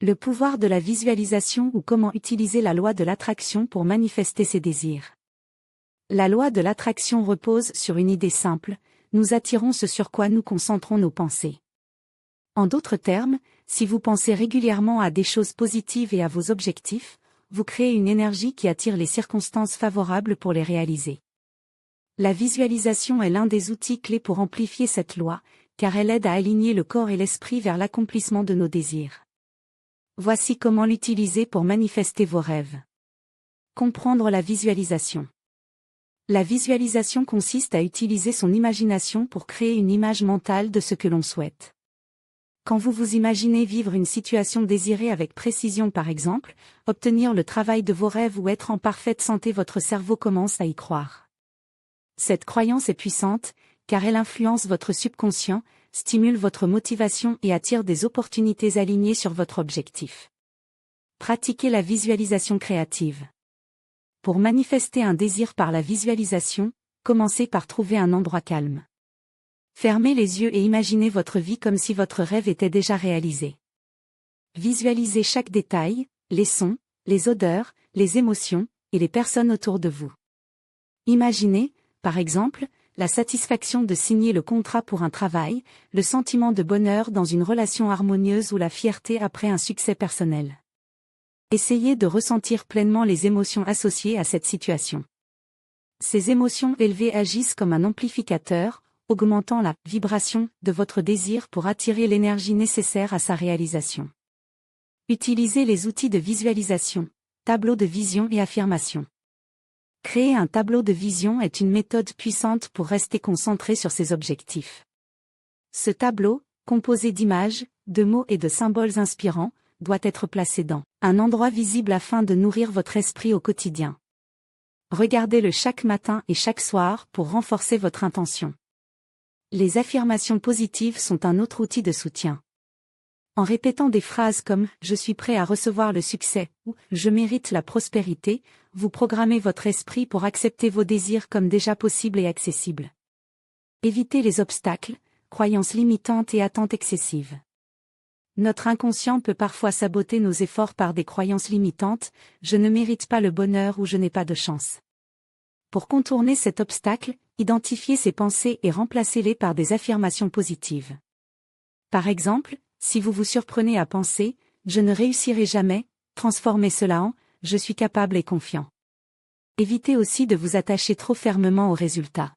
Le pouvoir de la visualisation ou comment utiliser la loi de l'attraction pour manifester ses désirs. La loi de l'attraction repose sur une idée simple, nous attirons ce sur quoi nous concentrons nos pensées. En d'autres termes, si vous pensez régulièrement à des choses positives et à vos objectifs, vous créez une énergie qui attire les circonstances favorables pour les réaliser. La visualisation est l'un des outils clés pour amplifier cette loi, car elle aide à aligner le corps et l'esprit vers l'accomplissement de nos désirs. Voici comment l'utiliser pour manifester vos rêves. Comprendre la visualisation. La visualisation consiste à utiliser son imagination pour créer une image mentale de ce que l'on souhaite. Quand vous vous imaginez vivre une situation désirée avec précision par exemple, obtenir le travail de vos rêves ou être en parfaite santé, votre cerveau commence à y croire. Cette croyance est puissante, car elle influence votre subconscient, stimule votre motivation et attire des opportunités alignées sur votre objectif. Pratiquez la visualisation créative. Pour manifester un désir par la visualisation, commencez par trouver un endroit calme. Fermez les yeux et imaginez votre vie comme si votre rêve était déjà réalisé. Visualisez chaque détail, les sons, les odeurs, les émotions, et les personnes autour de vous. Imaginez, par exemple, la satisfaction de signer le contrat pour un travail, le sentiment de bonheur dans une relation harmonieuse ou la fierté après un succès personnel. Essayez de ressentir pleinement les émotions associées à cette situation. Ces émotions élevées agissent comme un amplificateur, augmentant la vibration de votre désir pour attirer l'énergie nécessaire à sa réalisation. Utilisez les outils de visualisation, tableau de vision et affirmation. Créer un tableau de vision est une méthode puissante pour rester concentré sur ses objectifs. Ce tableau, composé d'images, de mots et de symboles inspirants, doit être placé dans un endroit visible afin de nourrir votre esprit au quotidien. Regardez-le chaque matin et chaque soir pour renforcer votre intention. Les affirmations positives sont un autre outil de soutien. En répétant des phrases comme « Je suis prêt à recevoir le succès » ou « Je mérite la prospérité », vous programmez votre esprit pour accepter vos désirs comme déjà possibles et accessibles. Évitez les obstacles, croyances limitantes et attentes excessives. Notre inconscient peut parfois saboter nos efforts par des croyances limitantes « Je ne mérite pas le bonheur » ou « Je n'ai pas de chance ». Pour contourner cet obstacle, identifiez ces pensées et remplacez-les par des affirmations positives. Par exemple, si vous vous surprenez à penser « Je ne réussirai jamais », transformez cela en « Je suis capable et confiant ». Évitez aussi de vous attacher trop fermement aux résultats.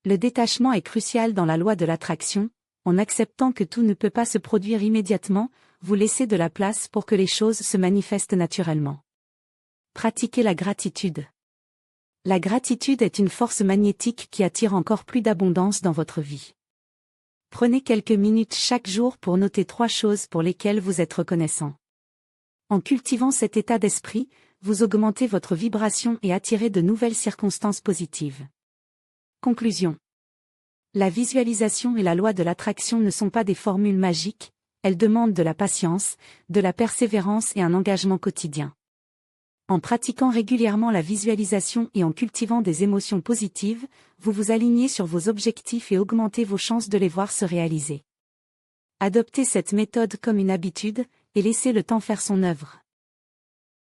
Le détachement est crucial dans la loi de l'attraction. En acceptant que tout ne peut pas se produire immédiatement, vous laissez de la place pour que les choses se manifestent naturellement. Pratiquez la gratitude. La gratitude est une force magnétique qui attire encore plus d'abondance dans votre vie. Prenez quelques minutes chaque jour pour noter 3 choses pour lesquelles vous êtes reconnaissant. En cultivant cet état d'esprit, vous augmentez votre vibration et attirez de nouvelles circonstances positives. Conclusion. La visualisation et la loi de l'attraction ne sont pas des formules magiques, elles demandent de la patience, de la persévérance et un engagement quotidien. En pratiquant régulièrement la visualisation et en cultivant des émotions positives, vous vous alignez sur vos objectifs et augmentez vos chances de les voir se réaliser. Adoptez cette méthode comme une habitude, et laissez le temps faire son œuvre.